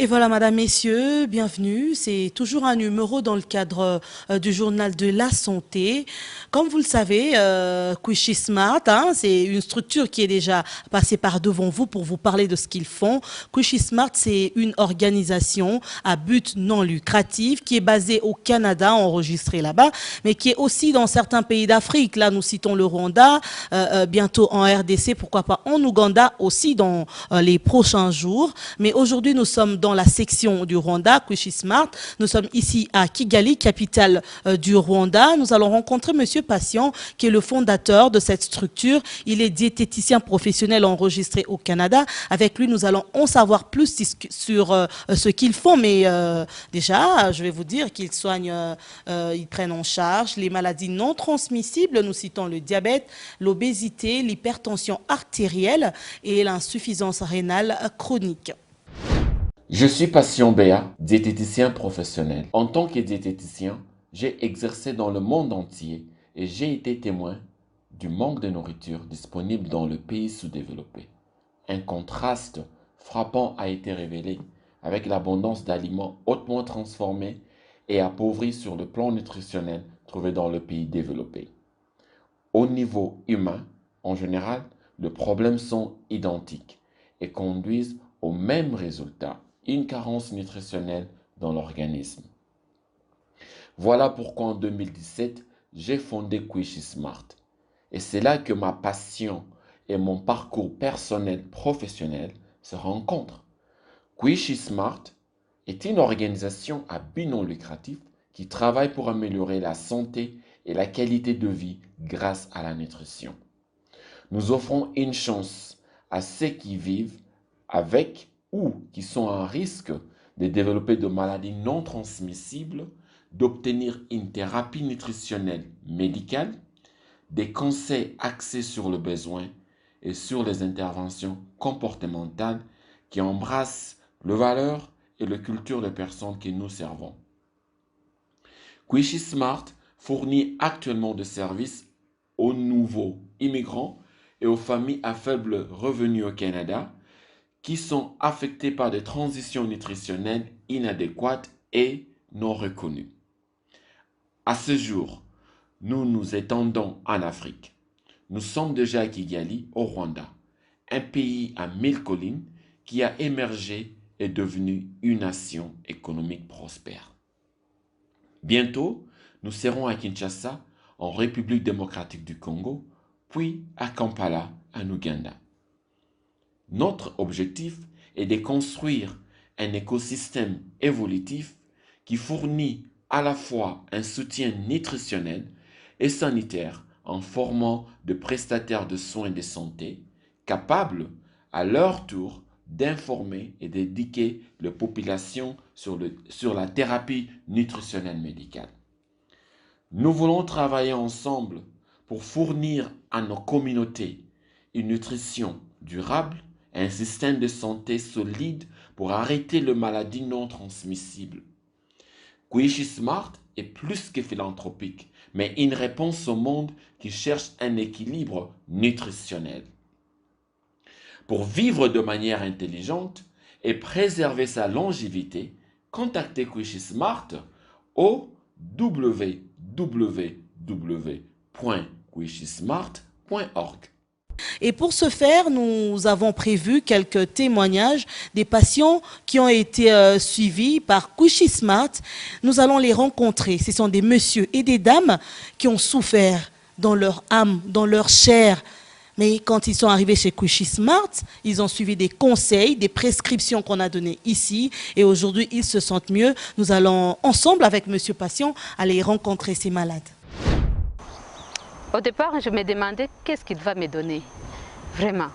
Et voilà, madame, messieurs, bienvenue. C'est toujours un numéro dans le cadre du journal de la santé. Comme vous le savez, Quichy Smart, hein, c'est une structure qui est déjà passée par devant vous pour vous parler de ce qu'ils font. Quichy Smart, c'est une organisation à but non lucratif qui est basée au Canada, enregistrée là-bas, mais qui est aussi dans certains pays d'Afrique. Là, nous citons le Rwanda, bientôt en RDC, pourquoi pas en Ouganda aussi dans les prochains jours. Mais aujourd'hui, nous sommes dans la section du Rwanda, Quichy Smart. Nous sommes ici à Kigali, capitale du Rwanda. Nous allons rencontrer Monsieur Patient, qui est le fondateur de cette structure. Il est diététicien professionnel enregistré au Canada. Avec lui, nous allons en savoir plus sur ce qu'ils font. Mais déjà, je vais vous dire qu'ils soignent, ils prennent en charge les maladies non transmissibles. Nous citons le diabète, l'obésité, l'hypertension artérielle et l'insuffisance rénale chronique. Je suis Patient Béa, diététicien professionnel. En tant que diététicien, j'ai exercé dans le monde entier et j'ai été témoin du manque de nourriture disponible dans le pays sous-développé. Un contraste frappant a été révélé avec l'abondance d'aliments hautement transformés et appauvris sur le plan nutritionnel trouvés dans le pays développé. Au niveau humain, en général, les problèmes sont identiques et conduisent au même résultat, une carence nutritionnelle dans l'organisme. Voilà pourquoi en 2017, j'ai fondé Quichy Smart. Et c'est là que ma passion et mon parcours personnel professionnel se rencontrent. Quichy Smart est une organisation à but non lucratif qui travaille pour améliorer la santé et la qualité de vie grâce à la nutrition. Nous offrons une chance à ceux qui vivent avec ou qui sont à risque de développer de maladies non transmissibles, d'obtenir une thérapie nutritionnelle médicale, des conseils axés sur le besoin et sur les interventions comportementales qui embrassent les valeurs et la culture des personnes que nous servons. Quichy Smart fournit actuellement des services aux nouveaux immigrants et aux familles à faible revenu au Canada qui sont affectés par des transitions nutritionnelles inadéquates et non reconnues. À ce jour, nous nous étendons en Afrique. Nous sommes déjà à Kigali, au Rwanda, un pays à 1000 collines qui a émergé et devenu une nation économique prospère. Bientôt, nous serons à Kinshasa, en République démocratique du Congo, puis à Kampala, en Ouganda. Notre objectif est de construire un écosystème évolutif qui fournit à la fois un soutien nutritionnel et sanitaire en formant de prestataires de soins de santé capables, à leur tour, d'informer et d'éduquer les populations sur la thérapie nutritionnelle médicale. Nous voulons travailler ensemble pour fournir à nos communautés une nutrition durable et un système de santé solide pour arrêter les maladies non transmissibles. Quichy Smart est plus que philanthropique, mais une réponse au monde qui cherche un équilibre nutritionnel. Pour vivre de manière intelligente et préserver sa longévité, contactez Quichy Smart au www.quichysmart.org. Et pour ce faire, nous avons prévu quelques témoignages des patients qui ont été suivis par Quichy Smart. Nous allons les rencontrer. Ce sont des messieurs et des dames qui ont souffert dans leur âme, dans leur chair. Mais quand ils sont arrivés chez Quichy Smart, ils ont suivi des conseils, des prescriptions qu'on a données ici. Et aujourd'hui, ils se sentent mieux. Nous allons ensemble, avec Monsieur Patient, aller rencontrer ces malades. Au départ, je me demandais qu'est-ce qu'il va me donner. Vraiment.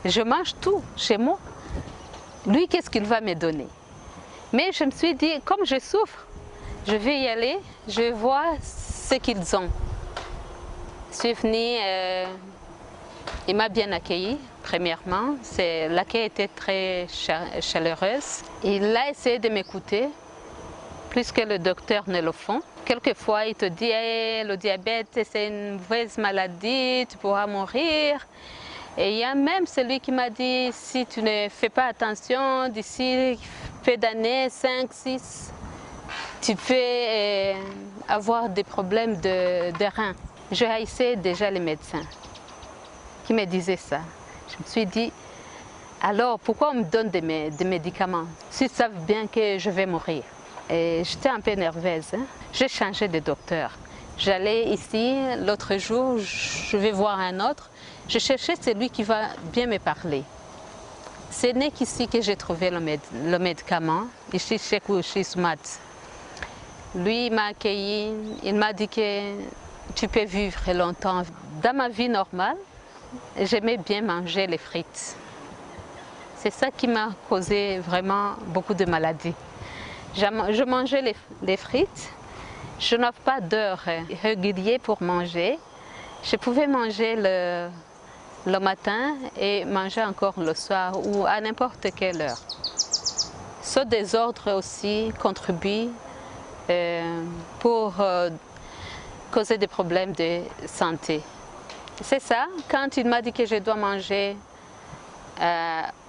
Je mange tout chez moi. Lui, qu'est-ce qu'il va me donner? Mais je me suis dit, comme je souffre, je vais y aller, je vais voir ce qu'ils ont. Je suis venue, il m'a bien accueilli, premièrement. L'accueil était très chaleureuse. Il a essayé de m'écouter, plus que le docteur ne le font. Quelquefois, il te dit hey, le diabète, c'est une mauvaise maladie, tu pourras mourir. Et il y a même celui qui m'a dit si tu ne fais pas attention, d'ici peu d'années, 5, 6, tu peux avoir des problèmes de reins. Je haïssais déjà les médecins qui me disaient ça. Je me suis dit, alors pourquoi on me donne des médicaments s'ils savent bien que je vais mourir? Et j'étais un peu nerveuse. Hein? J'ai changé de docteur. J'allais ici, l'autre jour, je vais voir un autre. Je cherchais celui qui va bien me parler. Ce n'est qu'ici que j'ai trouvé le médicament, ici chez Kushismat. Lui m'a accueilli, il m'a dit que tu peux vivre longtemps. Dans ma vie normale, j'aimais bien manger les frites. C'est ça qui m'a causé vraiment beaucoup de maladies. Je mangeais les frites, je n'avais pas d'heure régulière pour manger. Je pouvais manger le matin et manger encore le soir ou à n'importe quelle heure. Ce désordre aussi contribue pour causer des problèmes de santé. C'est ça, quand il m'a dit que je dois manger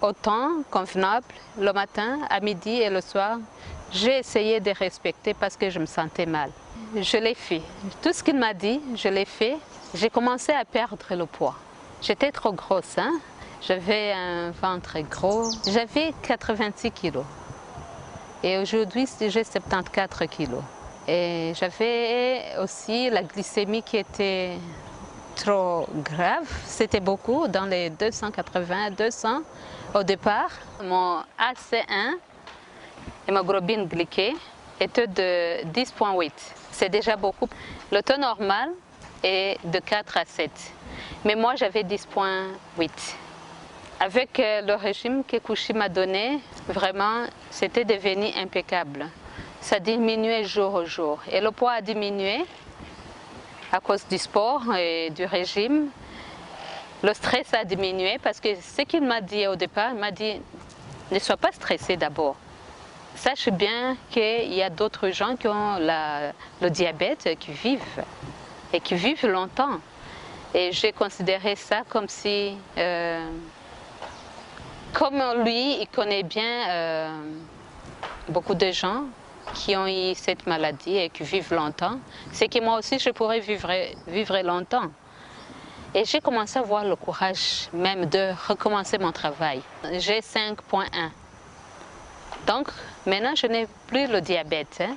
au temps convenable, le matin, à midi et le soir, j'ai essayé de respecter parce que je me sentais mal. Je l'ai fait. Tout ce qu'il m'a dit, je l'ai fait. J'ai commencé à perdre le poids. J'étais trop grosse, hein? J'avais un ventre gros. J'avais 86 kilos. Et aujourd'hui, j'ai 74 kilos. Et j'avais aussi la glycémie qui était trop grave. C'était beaucoup, dans les 280, 200 au départ. Mon AC1, hémoglobine glyquée, était de 10,8. C'est déjà beaucoup. Le taux normal est de 4 à 7. Mais moi, j'avais 10,8. Avec le régime que Kushi m'a donné, vraiment, c'était devenu impeccable. Ça diminuait jour au jour. Et le poids a diminué à cause du sport et du régime. Le stress a diminué parce que ce qu'il m'a dit au départ, il m'a dit ne sois pas stressé d'abord. Sache bien qu'il y a d'autres gens qui ont le diabète qui vivent et qui vivent longtemps. Et j'ai considéré ça comme si, comme lui, il connaît bien beaucoup de gens qui ont eu cette maladie et qui vivent longtemps, c'est que moi aussi je pourrais vivre longtemps. Et j'ai commencé à avoir le courage même de recommencer mon travail. J'ai 5,1. Donc maintenant je n'ai plus le diabète. Hein.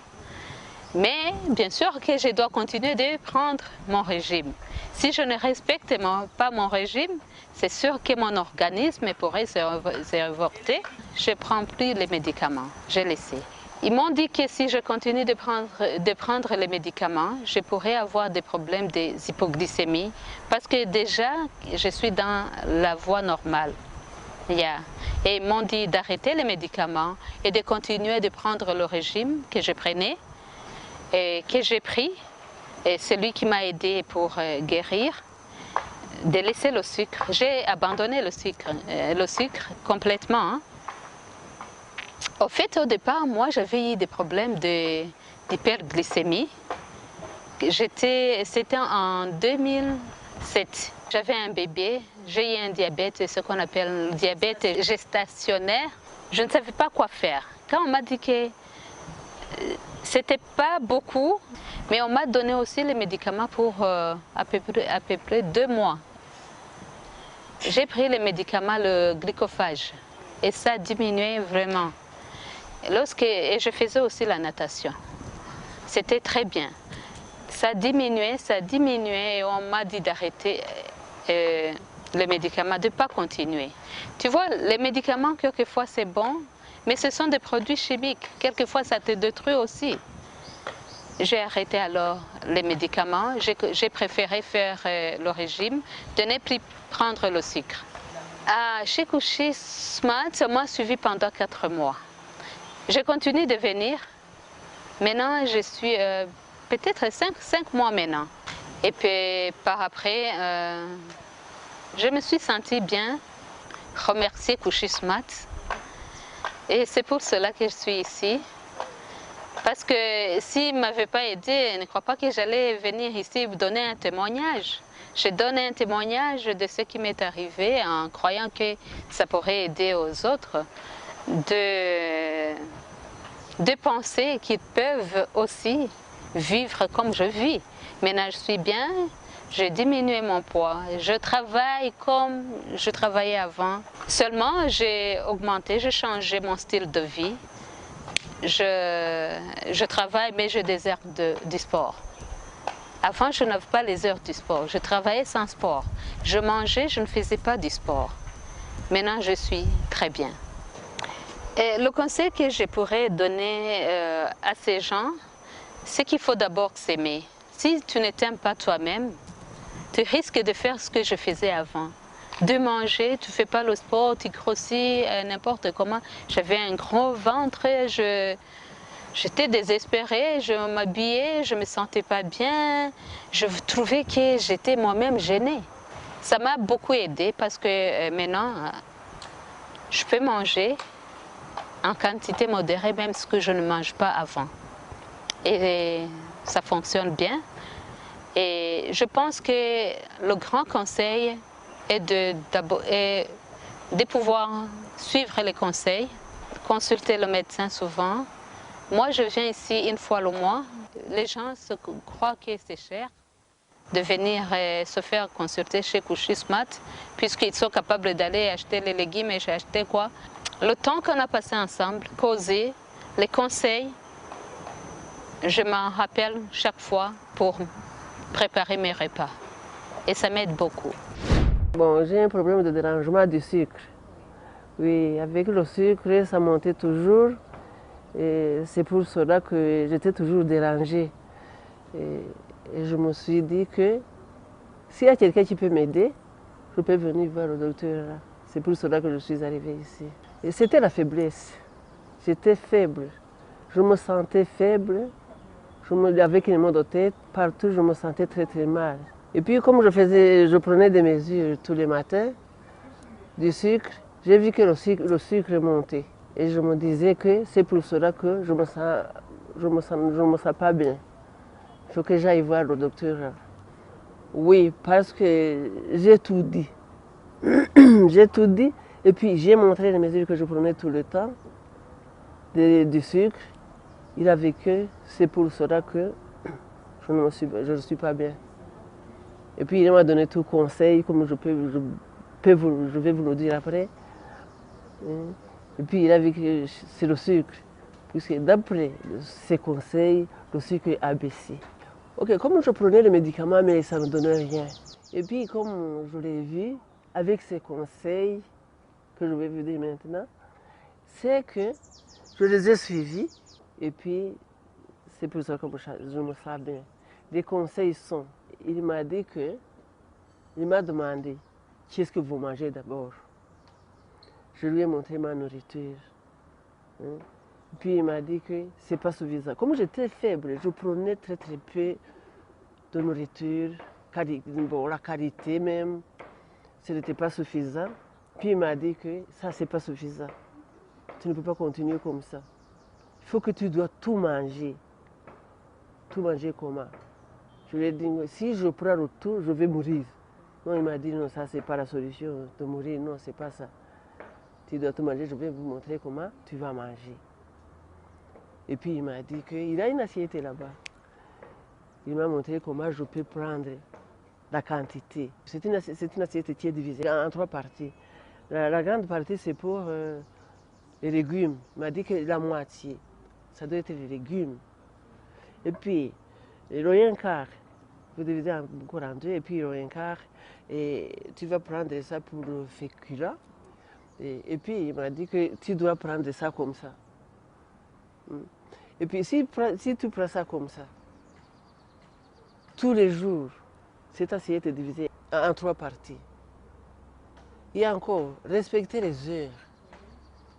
Mais bien sûr que je dois continuer de prendre mon régime. Si je ne respecte pas mon régime, c'est sûr que mon organisme pourrait se révolter. Je ne prends plus les médicaments, j'ai laissé. Ils m'ont dit que si je continue de prendre les médicaments, je pourrais avoir des problèmes d'hypoglycémie parce que déjà, je suis dans la voie normale. Yeah. Et ils m'ont dit d'arrêter les médicaments et de continuer de prendre le régime que je prenais et que j'ai pris. Et c'est lui qui m'a aidé pour guérir, de laisser le sucre. J'ai abandonné le sucre complètement. Hein. Au fait, au départ, moi, j'avais eu des problèmes d'hyperglycémie. C'était en 2007. J'avais un bébé, j'ai eu un diabète, ce qu'on appelle le diabète gestationnaire. Je ne savais pas quoi faire. Quand on m'a dit que c'était pas beaucoup, mais on m'a donné aussi les médicaments pour à peu près 2 mois. J'ai pris les médicaments, le glycophage, et ça diminuait vraiment. Et je faisais aussi la natation. C'était très bien. Ça diminuait, et on m'a dit d'arrêter les médicaments, de ne pas continuer. Tu vois, les médicaments, quelquefois c'est bon, mais ce sont des produits chimiques. Quelquefois ça te détruit aussi. J'ai arrêté alors les médicaments. J'ai préféré faire le régime, de ne plus prendre le sucre. Chez Kushi Smart, ça m'a suivi pendant 4 mois. Je continue de venir. Maintenant, je suis peut-être 5 mois maintenant. Et puis, par après, je me suis sentie bien, remercier Kushi Smart. Et c'est pour cela que je suis ici. Parce que s'il ne m'avait pas aidé, je ne crois pas que j'allais venir ici vous donner un témoignage. Je donne un témoignage de ce qui m'est arrivé en croyant que ça pourrait aider aux autres de de penser qu'ils peuvent aussi vivre comme je vis. Maintenant, je suis bien, j'ai diminué mon poids. Je travaille comme je travaillais avant. Seulement, j'ai augmenté, j'ai changé mon style de vie. Je travaille, mais je déserte du sport. Avant, je n'avais pas les heures du sport. Je travaillais sans sport. Je mangeais, je ne faisais pas du sport. Maintenant, je suis très bien. Et le conseil que je pourrais donner à ces gens, c'est qu'il faut d'abord s'aimer. Si tu ne t'aimes pas toi-même, tu risques de faire ce que je faisais avant. De manger, tu ne fais pas le sport, tu grossis n'importe comment. J'avais un gros ventre, j'étais désespérée, je m'habillais, je ne me sentais pas bien. Je trouvais que j'étais moi-même gênée. Ça m'a beaucoup aidée parce que maintenant, je peux manger en quantité modérée, même ce que je ne mange pas avant. Et ça fonctionne bien. Et je pense que le grand conseil est de pouvoir suivre les conseils, consulter le médecin souvent. Moi, je viens ici une fois le mois. Les gens croient que c'est cher de venir se faire consulter chez Couchismat, puisqu'ils sont capables d'aller acheter les légumes et j'ai acheté quoi. Le temps qu'on a passé ensemble, causer, les conseils, je m'en rappelle chaque fois pour préparer mes repas. Et ça m'aide beaucoup. Bon, j'ai un problème de dérangement du sucre. Oui, avec le sucre, ça montait toujours. Et c'est pour cela que j'étais toujours dérangée. Et je me suis dit que s'il y a quelqu'un qui peut m'aider, je peux venir voir le docteur. C'est pour cela que je suis arrivée ici. Et c'était la faiblesse. J'étais faible. Je me sentais faible. Avec les maux de tête, partout, je me sentais très très mal. Et puis comme je prenais des mesures tous les matins du sucre, j'ai vu que le sucre montait. Et je me disais que c'est pour cela que je me sens pas bien. Il faut que j'aille voir le docteur. Oui, parce que j'ai tout dit. J'ai tout dit. Et puis j'ai montré les mesures que je prenais tout le temps du sucre. Il a vu que c'est pour cela que je ne suis pas bien. Et puis il m'a donné tout conseil, comme je vais vous le dire après. Et puis il a vu que c'est le sucre, puisque d'après ses conseils, le sucre a baissé. Ok, comme je prenais les médicaments, mais ça ne donnait rien. Et puis comme je l'ai vu, avec ses conseils, que je vais vous dire maintenant, c'est que je les ai suivis. Et puis, c'est pour ça que je me sens bien. Les conseils sont, il m'a demandé, qu'est-ce que vous mangez d'abord? Je lui ai montré ma nourriture. Puis il m'a dit que ce n'est pas suffisant. Comme j'étais faible, je prenais très très peu de nourriture, la qualité même, ce n'était pas suffisant. Puis il m'a dit que ça, c'est pas suffisant. Tu ne peux pas continuer comme ça. Il faut que tu dois tout manger. Tout manger comment? Je lui ai dit, si je prends le tout, je vais mourir. Non, il m'a dit, non, ça, c'est pas la solution de mourir. Non, c'est pas ça. Tu dois tout manger, je vais vous montrer comment tu vas manger. Et puis il m'a dit qu'il a une assiette là-bas. Il m'a montré comment je peux prendre la quantité. C'est une assiette qui est divisée en 3 parties. La grande partie, c'est pour les légumes. Il m'a dit que la moitié, ça doit être les légumes. Et puis, le quart, vous divisez encore en 2, et puis le quart, et tu vas prendre ça pour le féculent. Et puis, il m'a dit que tu dois prendre ça comme ça. Et puis, si tu prends ça comme ça, tous les jours, cette assiette est divisée en 3 parties. Et encore, respecter les heures.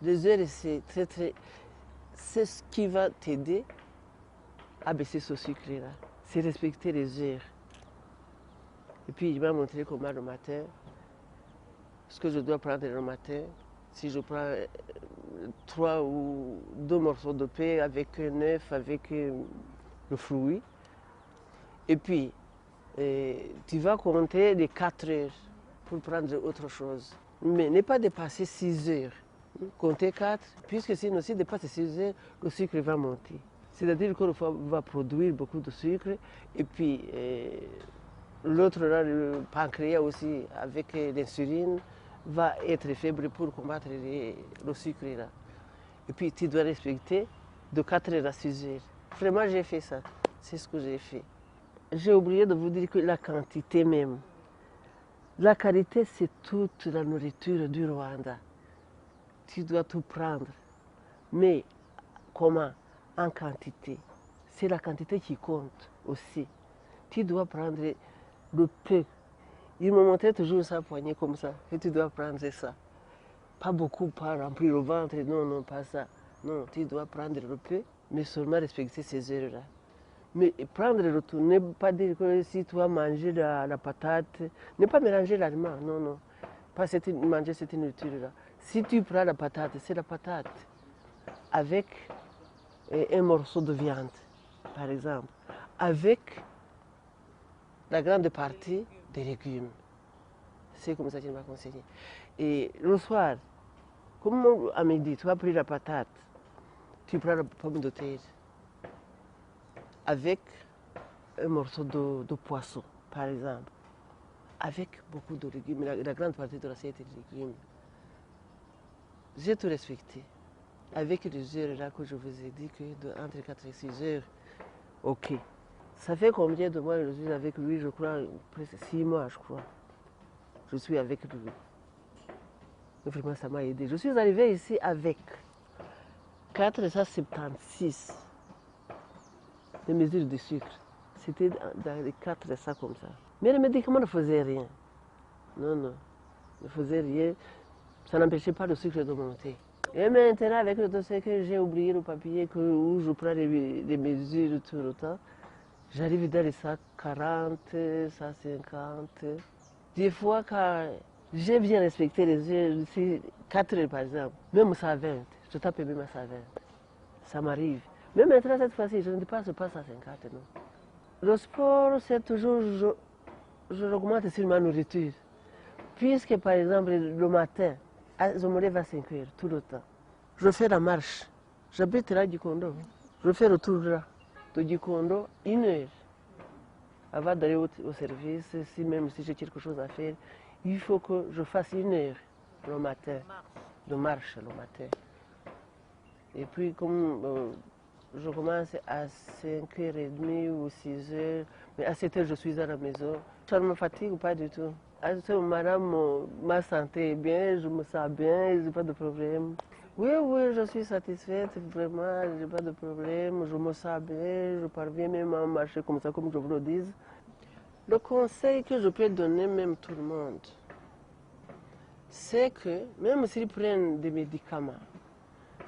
Les heures, c'est ce qui va t'aider à baisser ce sucre-là. C'est respecter les heures. Et puis, il m'a montré comment le matin, ce que je dois prendre le matin. Si je prends 3 ou 2 morceaux de pain avec un œuf, avec le fruit. Et puis, tu vas compter les 4 heures pour prendre autre chose. Mais ne pas dépasser 6 heures. Compter 4, puisque sinon, si dépasse 6 heures, le sucre va monter. C'est-à-dire que le foie va produire beaucoup de sucre et puis l'autre, le pancréas aussi, avec l'insuline, va être faible pour combattre le sucre là. Et puis tu dois respecter de 4 heures à 6 heures. Vraiment, j'ai fait ça. C'est ce que j'ai fait. J'ai oublié de vous dire que la quantité même. La qualité, c'est toute la nourriture du Rwanda. Tu dois tout prendre. Mais comment? En quantité. C'est la quantité qui compte aussi. Tu dois prendre le peu. Il me montrait toujours sa poignée comme ça. Et tu dois prendre ça. Pas beaucoup, pas remplir le ventre. Non, non, pas ça. Non, tu dois prendre le peu, mais seulement respecter ces heures-là. Mais prendre le tout, ne pas dire que si tu as mangé la patate, ne pas mélanger l'aliment, non, non. Pas manger cette nourriture-là. Si tu prends la patate, c'est la patate avec un morceau de viande, par exemple, avec la grande partie des légumes. C'est comme ça qu'il m'a conseillé. Et le soir, comme à midi, tu as pris la patate, tu prends la pomme de terre avec un morceau de poisson, par exemple, avec beaucoup de légumes, la grande partie de l'assiette est légumes. J'ai tout respecté. Avec les heures là que je vous ai dit que entre 4 et 6 heures, ok. Ça fait combien de mois je suis avec lui? Je crois presque 6 mois, je crois. Je suis avec lui. Vraiment, ça m'a aidé. Je suis arrivée ici avec 476 de mesures de sucre. C'était dans les 400 comme ça. Mais les médicaments ne faisaient rien. Non, non, ne faisaient rien. Ça n'empêchait pas le sucre de monter. Et maintenant, avec le dossier que j'ai oublié le papier, où je prends les mesures tout le temps, j'arrive dans les 140, 150. Des fois, quand j'ai bien respecté les heures, 4 heures par exemple, même 120, je tape même à 120. Ça m'arrive. Mais maintenant, cette fois-ci, je ne dépasse pas 150, non. Le sport, c'est toujours, je l'augmente sur ma nourriture. Puisque, par exemple, le matin, je me lève à 5 heures, tout le temps. Je fais la marche. J'habite là du condo. Je fais le tour là, du condo, 1 heure. Avant d'aller au service, même si j'ai quelque chose à faire, il faut que je fasse 1 heure le matin, de marche le matin. Et puis, comme je commence à 5h30 ou 6h, mais à 7h, je suis à la maison. Ça ne me fatigue pas du tout. À ce moment-là, ma santé est bien, je me sens bien, je n'ai pas de problème. Oui, oui, je suis satisfaite, vraiment, je n'ai pas de problème, je me sens bien, je parviens même à marcher comme ça, comme je vous le dis. Le conseil que je peux donner même tout le monde, c'est que même s'ils prennent des médicaments,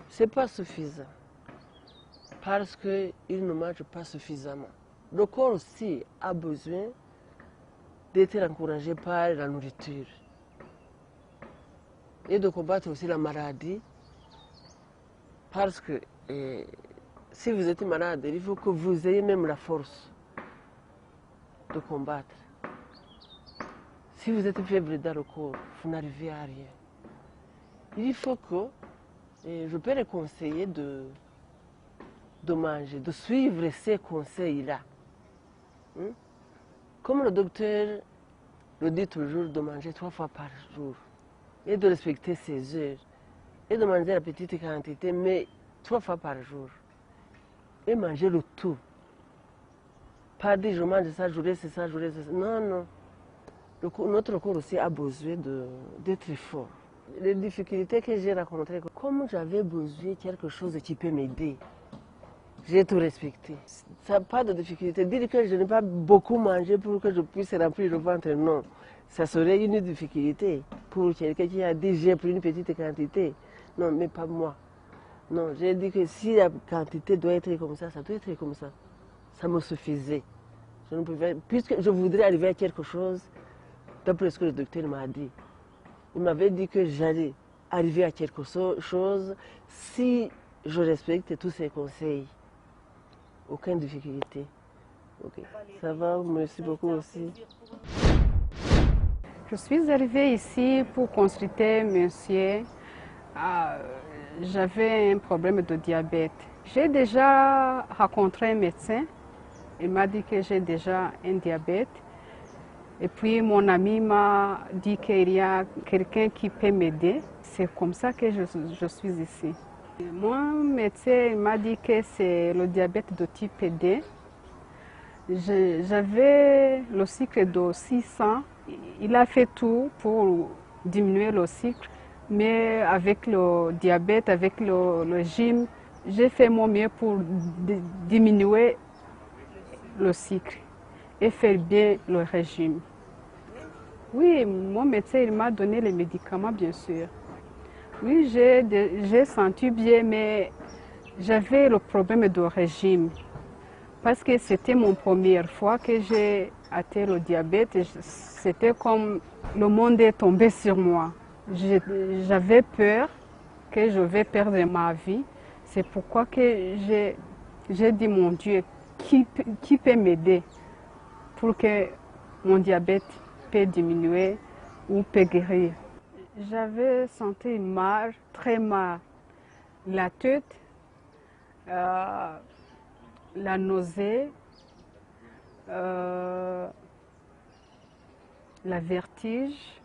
ce n'est pas suffisant. Parce qu'ils ne mangent pas suffisamment. Le corps aussi a besoin d'être encouragé par la nourriture et de combattre aussi la maladie. Parce que si vous êtes malade, il faut que vous ayez même la force de combattre. Si vous êtes faible dans le corps, vous n'arrivez à rien. Il faut que, je peux les conseiller de manger, de suivre ces conseils-là. Comme le docteur le dit toujours, de manger 3 fois par jour et de respecter ses heures et de manger la petite quantité, mais 3 fois par jour et manger le tout. Pas dire je mange ça, je laisse ça, je laisse ça. Non, non. Notre corps aussi a besoin d'être fort. Les difficultés que j'ai rencontrées, comme j'avais besoin de quelque chose qui peut m'aider, j'ai tout respecté. Ça n'a pas de difficulté. Dire que je n'ai pas beaucoup mangé pour que je puisse remplir le ventre, non. Ça serait une difficulté pour quelqu'un qui a dit j'ai pris une petite quantité. Non, mais pas moi. Non, j'ai dit que si la quantité doit être comme ça doit être comme ça. Ça me suffisait. Je ne pouvais, puisque je voudrais arriver à quelque chose, d'après ce que le docteur m'a dit. Il m'avait dit que j'allais arriver à quelque chose si je respecte tous ses conseils. Aucune difficulté. Okay. Ça va, merci beaucoup aussi. Je suis arrivée ici pour consulter monsieur Ah, j'avais un problème de diabète. J'ai déjà rencontré un médecin. Il m'a dit que j'ai déjà un diabète. Et puis mon ami m'a dit qu'il y a quelqu'un qui peut m'aider. C'est comme ça que je suis ici. Mon médecin m'a dit que c'est le diabète de type D. J'avais le sucre de 600. Il a fait tout pour diminuer le sucre. Mais avec le diabète, avec le gym, j'ai fait mon mieux pour diminuer le sucre et faire bien le régime. Oui, mon médecin il m'a donné les médicaments, bien sûr. Oui, j'ai senti bien, mais j'avais le problème de régime. Parce que c'était mon première fois que j'ai atteint le diabète. C'était comme le monde est tombé sur moi. J'avais peur que je vais perdre ma vie. C'est pourquoi que j'ai dit, mon Dieu, qui peut m'aider pour que mon diabète peut diminuer ou peut guérir. J'avais senti mal, très mal. La tête, la nausée, la vertige.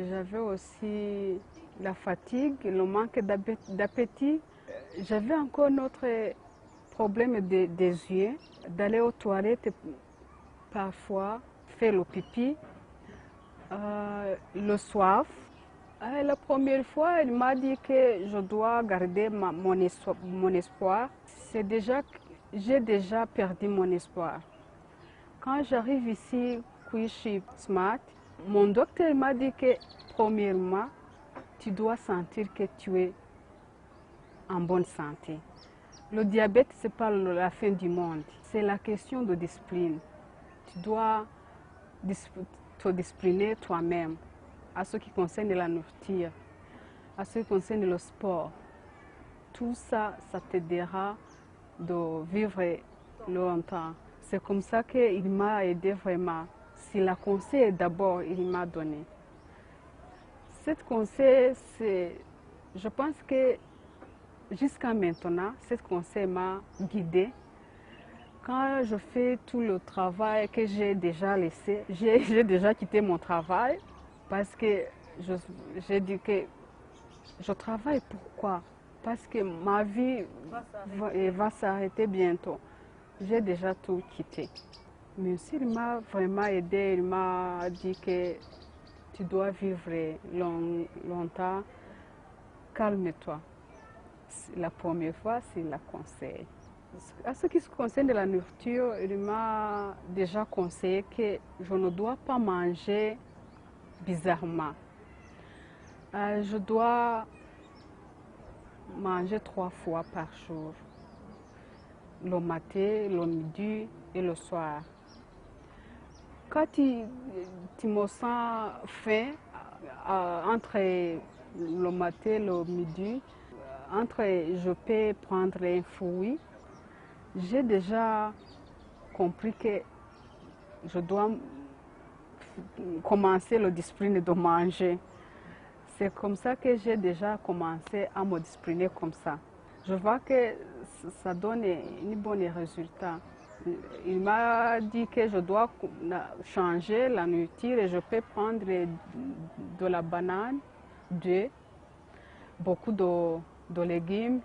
J'avais aussi la fatigue, le manque d'appétit. J'avais encore notre problème des yeux, d'aller aux toilettes parfois, faire le pipi, le soif. La première fois, il m'a dit que je dois garder mon espoir. J'ai déjà perdu mon espoir. Quand j'arrive ici, Kuishi Smart, mon docteur m'a dit que, premièrement, tu dois sentir que tu es en bonne santé. Le diabète, ce n'est pas la fin du monde. C'est la question de discipline. Tu dois te discipliner toi-même à ce qui concerne la nourriture, à ce qui concerne le sport. Tout ça, ça t'aidera de vivre longtemps. C'est comme ça qu'il m'a aidé vraiment. C'est la conseil d'abord il m'a donné. Cette conseil, je pense que jusqu'à maintenant, cette conseil m'a guidée. Quand je fais tout le travail que j'ai déjà laissé, j'ai déjà quitté mon travail parce que j'ai dit que je travaille pourquoi? Parce que ma vie va s'arrêter bientôt. J'ai déjà tout quitté. Mais il m'a vraiment aidé, il m'a dit que tu dois vivre longtemps, calme-toi. La première fois, c'est la conseil. À ce qui se concerne de la nourriture, il m'a déjà conseillé que je ne dois pas manger bizarrement. Je dois manger 3 fois par jour, le matin, le midi et le soir. Quand tu me sens faim, entre le matin et le midi, je peux prendre un fruit. J'ai déjà compris que je dois commencer la discipline de manger. C'est comme ça que j'ai déjà commencé à me discipliner comme ça. Je vois que ça donne un bon résultat. Il m'a dit que je dois changer la nourriture et je peux prendre de la banane, beaucoup de légumes,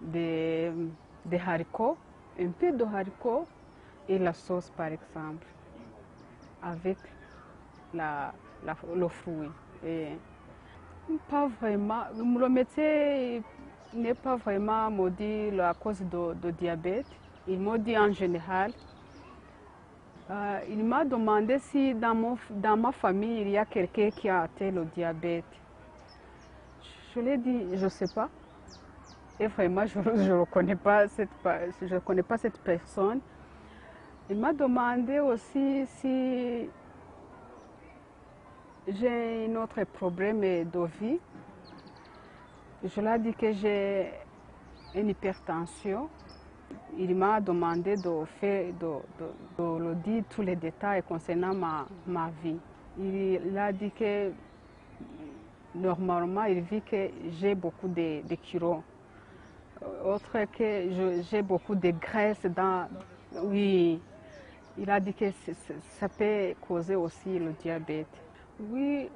des haricots, un peu de haricots et la sauce par exemple, avec le fruit. Et pas vraiment, le médecin n'est pas vraiment maudit à cause de diabète. Il m'a dit en général. Il m'a demandé si dans ma famille il y a quelqu'un qui a atteint le diabète. Je lui ai dit, je ne sais pas. Et vraiment, je ne connais pas cette personne. Il m'a demandé aussi si j'ai un autre problème de vie. Je lui ai dit que j'ai une hypertension. Il m'a demandé de le dire tous les détails concernant ma vie. Il a dit que normalement, il vit que j'ai beaucoup de kilos. Autre que j'ai beaucoup de graisse dans... Oui, il a dit que ça peut causer aussi le diabète. Oui,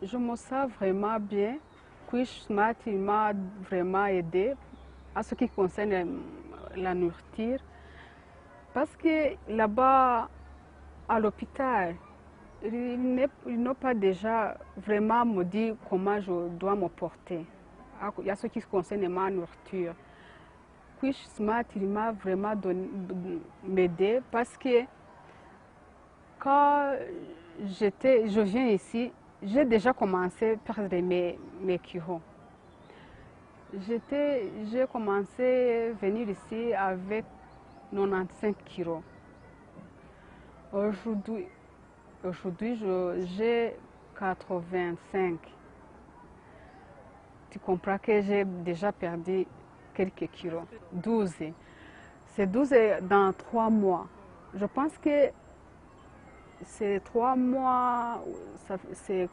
je me sens vraiment bien. Quiche Smart, il m'a vraiment aidé à ce qui concerne la nourriture. Parce que là-bas, à l'hôpital, ils n'ont pas déjà vraiment me dit comment je dois me porter. Il y a ce qui concerne ma nourriture. Quiche Smart, il m'a vraiment m'aider parce que quand je viens ici, j'ai déjà commencé à perdre mes kilos. J'ai commencé à venir ici avec 95 kilos. Aujourd'hui, j'ai 85. Tu comprends que j'ai déjà perdu quelques kilos. 12. C'est 12 dans 3 mois. Je pense que c'est 3 mois, je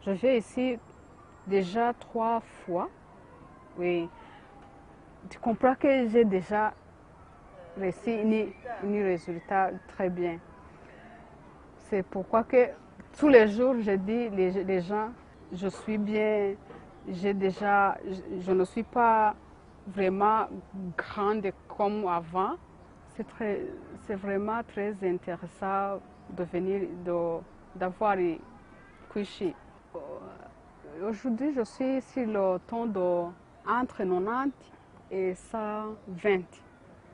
vais ici déjà 3 fois. Oui. Tu comprends que j'ai déjà réussi un résultat très bien. C'est pourquoi que tous les jours je dis les gens, je suis bien, je ne suis pas vraiment grande comme avant. C'est vraiment très intéressant de venir, d'avoir couché. Aujourd'hui, je suis sur le ton entre 90 et 120.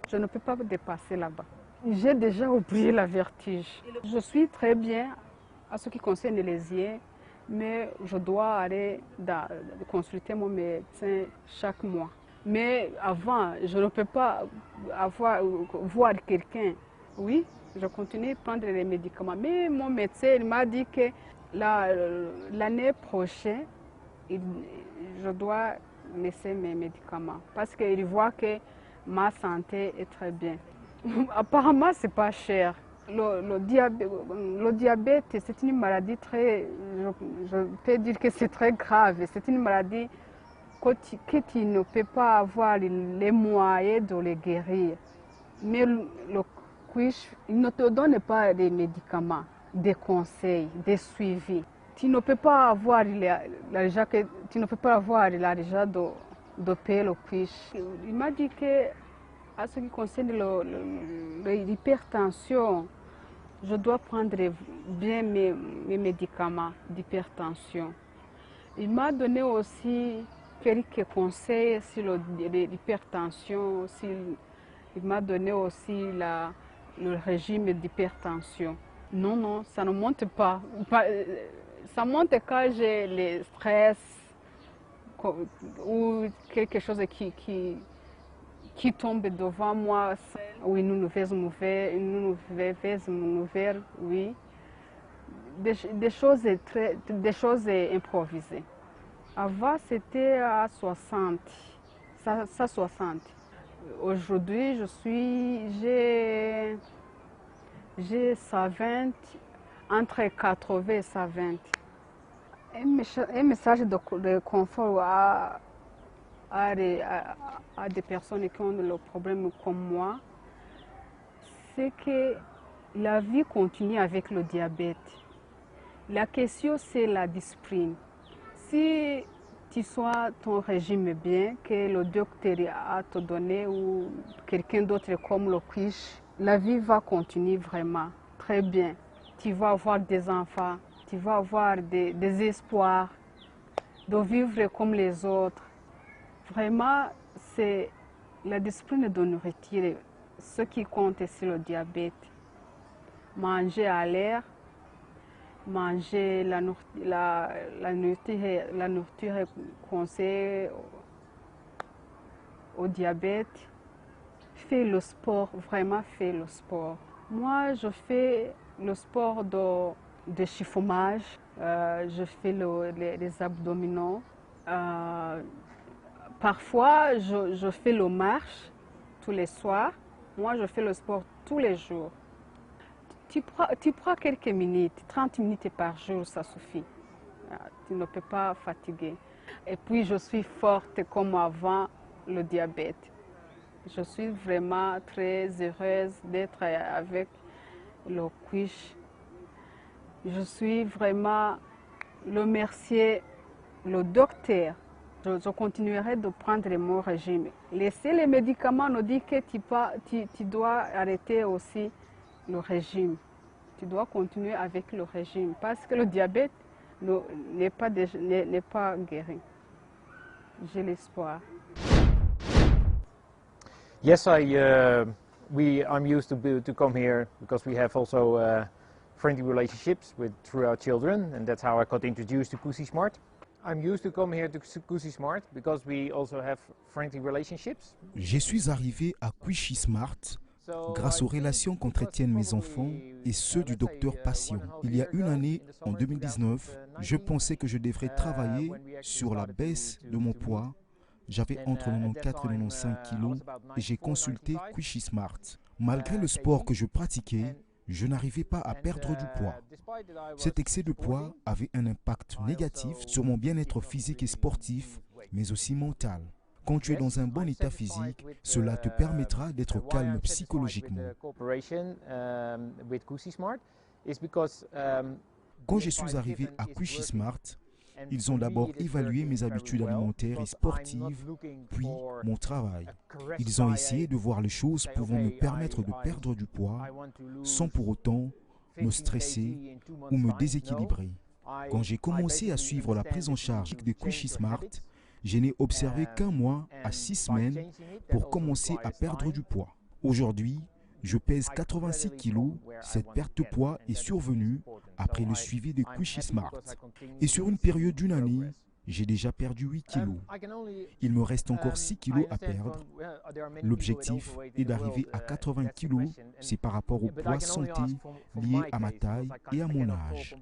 Je ne peux pas dépasser là-bas. J'ai déjà oublié la vertige. Je suis très bien à ce qui concerne les yeux, mais je dois aller consulter mon médecin chaque mois. Mais avant, je ne peux pas voir quelqu'un. Oui, je continue de prendre les médicaments. Mais mon médecin m'a dit que l'année prochaine, je dois laisser mes médicaments parce qu'il voit que ma santé est très bien. Apparemment, ce n'est pas cher. Le diabète, c'est une maladie je peux dire que c'est très grave. C'est une maladie que tu ne peux pas avoir les moyens de les guérir. Mais le quiche, il ne te donne pas des médicaments, des conseils, des suivis. Tu ne peux pas avoir l'argent de payer le quiche. Il m'a dit que, à ce qui concerne l'hypertension, je dois prendre bien mes médicaments d'hypertension. Il m'a donné aussi quelques conseils sur l'hypertension. Il m'a donné aussi le régime d'hypertension. Non, ça ne monte pas. Ça monte quand j'ai le stress ou quelque chose qui tombe devant moi. Oui, nous nous faisons ouvrir, oui. Des choses improvisées. Avant, c'était à 60. Ça 60. Aujourd'hui, j'ai 120, entre 80 et 120. Un message de confort à des personnes qui ont le problème comme moi, c'est que la vie continue avec le diabète. La question, c'est la discipline. Si tu sois ton régime bien, que le docteur a te donné ou quelqu'un d'autre comme le quiche, la vie va continuer vraiment très bien. Tu vas avoir des enfants, tu vas avoir des espoirs de vivre comme les autres. Vraiment, c'est la discipline de nourriture, ce qui compte, c'est le diabète. Manger à l'air, manger la nourriture conseillée au diabète. Fais le sport, vraiment fais le sport. Moi, je fais le sport de chiffonnage, je fais les abdominaux. Parfois, je fais le marche tous les soirs. Moi, je fais le sport tous les jours. Tu prends quelques minutes, 30 minutes par jour, ça suffit. tu ne peux pas fatiguer. Et puis je suis forte comme avant le diabète. Je suis vraiment très heureuse d'être avec le Quiche. Je suis vraiment remercier le docteur. Je continuerai de prendre mon régime. Laisser les médicaments nous dit que tu dois arrêter aussi le régime. Tu dois continuer avec le régime parce que le diabète n'est pas guéri. J'ai l'espoir. Yes, I'm used to come here because we have also friendly relationships through our children, and that's how I got introduced to Kusi Smart. I'm used to come here to Kusi Smart because we also have friendly relationships. Je suis arrivé à Kushi Smart grâce aux relations qu'entretiennent mes enfants et ceux du docteur patient. Il y a une année, en 2019, je pensais que je devrais travailler sur la baisse de mon poids. J'avais entre 94 et 95 kilos et j'ai consulté Kushi Smart. Malgré le sport que je pratiquais, je n'arrivais pas à perdre du poids. Cet excès de poids avait un impact négatif sur mon bien-être physique et sportif, mais aussi mental. Quand tu es dans un bon état physique, cela te permettra d'être calme psychologiquement. Quand je suis arrivé à Kushi Smart, ils ont d'abord évalué mes habitudes alimentaires et sportives, puis mon travail. Ils ont essayé de voir les choses pouvant me permettre de perdre du poids sans pour autant me stresser ou me déséquilibrer. Quand j'ai commencé à suivre la prise en charge de Kushi Smart, je n'ai observé qu'un mois à 6 semaines pour commencer à perdre du poids. Aujourd'hui, je pèse 86 kilos. Cette perte de poids est survenue après le suivi de Kushi Smart. Et sur une période d'une année, j'ai déjà perdu 8 kilos. Il me reste encore 6 kilos à perdre. L'objectif est d'arriver à 80 kilos. C'est par rapport au poids santé lié à ma taille et à mon âge.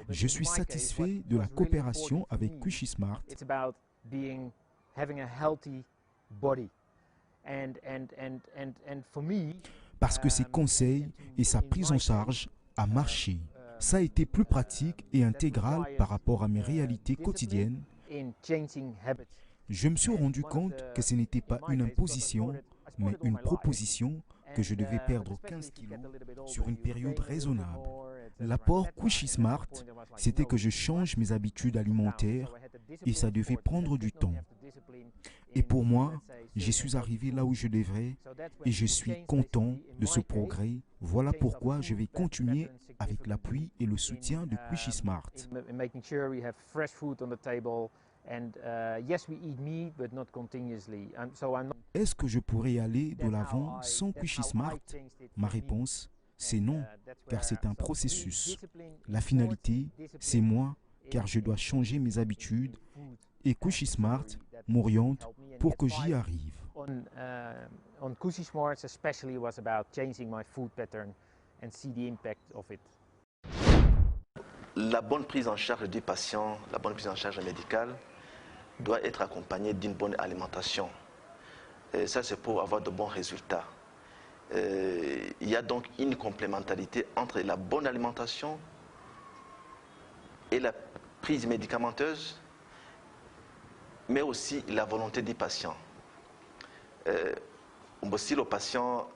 Je suis satisfait de la coopération avec Kushi Smart. Parce que ses conseils et sa prise en charge a marché. Ça a été plus pratique et intégral par rapport à mes réalités quotidiennes. Je me suis rendu compte que ce n'était pas une imposition, mais une proposition que je devais perdre 15 kilos sur une période raisonnable. L'apport Kushi Smart, c'était que je change mes habitudes alimentaires et ça devait prendre du temps. Et pour moi, je suis arrivé là où je devrais et je suis content de ce progrès. Voilà pourquoi je vais continuer avec l'appui et le soutien de Kushi Smart. Est-ce que je pourrais aller de l'avant sans Kushi Smart? Ma réponse, c'est non, car c'est un processus. La finalité, c'est moi, car je dois changer mes habitudes et Kushi Smart m'oriente pour que j'y arrive. On Kushi Smart especially was about changing my food pattern and see the impact of it. La bonne prise en charge du patient, la bonne prise en charge médicale doit être accompagnée d'une bonne alimentation. Et ça, c'est pour avoir de bons résultats. Il y a donc une complémentarité entre la bonne alimentation et la prise médicamenteuse, mais aussi la volonté du patient. Si le patient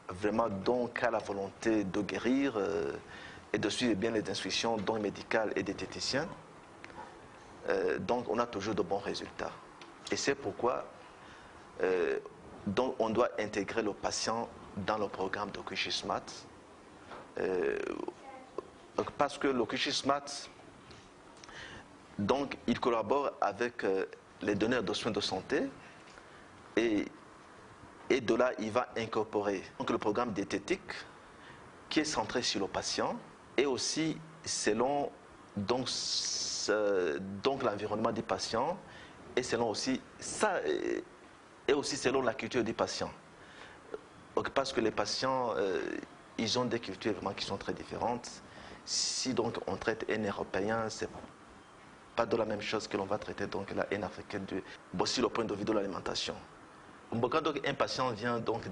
vraiment donc a la volonté de guérir et de suivre bien les instructions donc médicales et diététiciens, donc on a toujours de bons résultats. Et c'est pourquoi donc on doit intégrer le patient dans le programme de Kushi Smart, parce que le Kushi Smart, donc il collabore avec les donneurs de soins de santé et de là il va incorporer donc le programme diététique qui est centré sur le patient et aussi selon donc l'environnement du patient et selon aussi ça et aussi selon la culture du patient. Donc, parce que les patients ils ont des cultures vraiment qui sont très différentes. Si donc on traite un Européen, c'est pas de la même chose que l'on va traiter donc la haine africaine aussi le point de vue de l'alimentation. Quand donc un patient vient donc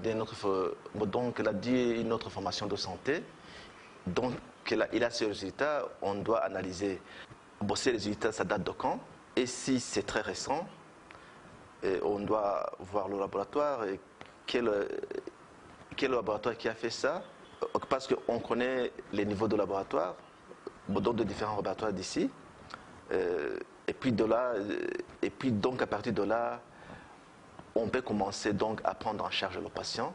il a dit une autre formation de santé, donc il a ces résultats, on doit analyser Bon, ces résultats, ça date de quand? Et si c'est très récent, on doit voir le laboratoire. Et quel laboratoire qui a fait ça? Parce qu'on connaît les niveaux de laboratoire, donc de différents laboratoires d'ici. Et puis donc à partir de là, on peut commencer donc à prendre en charge le patient.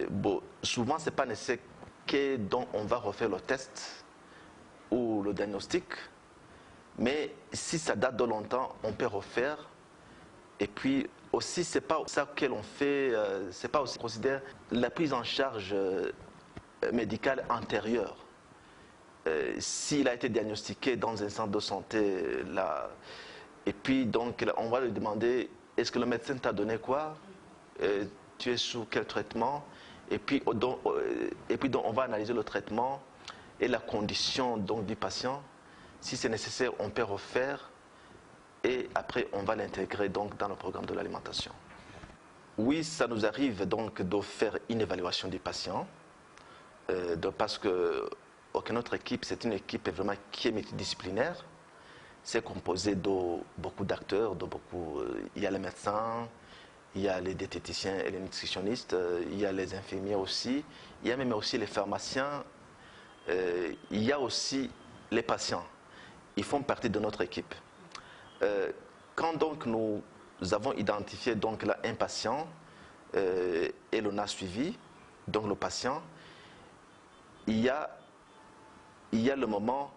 Bon, souvent, c'est pas nécessaire que donc on va refaire le test ou le diagnostic, mais si ça date de longtemps, on peut refaire. Et puis aussi, c'est pas ça que l'on fait, c'est pas aussi considère la prise en charge médicale antérieure. S'il a été diagnostiqué dans un centre de santé, là, et puis donc on va lui demander, est-ce que le médecin t'a donné quoi? Tu es sous quel traitement? Et puis donc, on va analyser le traitement et la condition donc, du patient. Si c'est nécessaire, on peut refaire et après on va l'intégrer donc dans le programme de l'alimentation. Oui, ça nous arrive donc de faire une évaluation du patient parce que notre équipe, c'est une équipe vraiment qui est multidisciplinaire. C'est composé de beaucoup d'acteurs, il y a les médecins, il y a les diététiciens et les nutritionnistes, il y a les infirmiers aussi, il y a même aussi les pharmaciens, il y a aussi les patients. Ils font partie de notre équipe. Quand donc nous avons identifié donc là, un patient et l'on a suivi, donc le patient, il y a le moment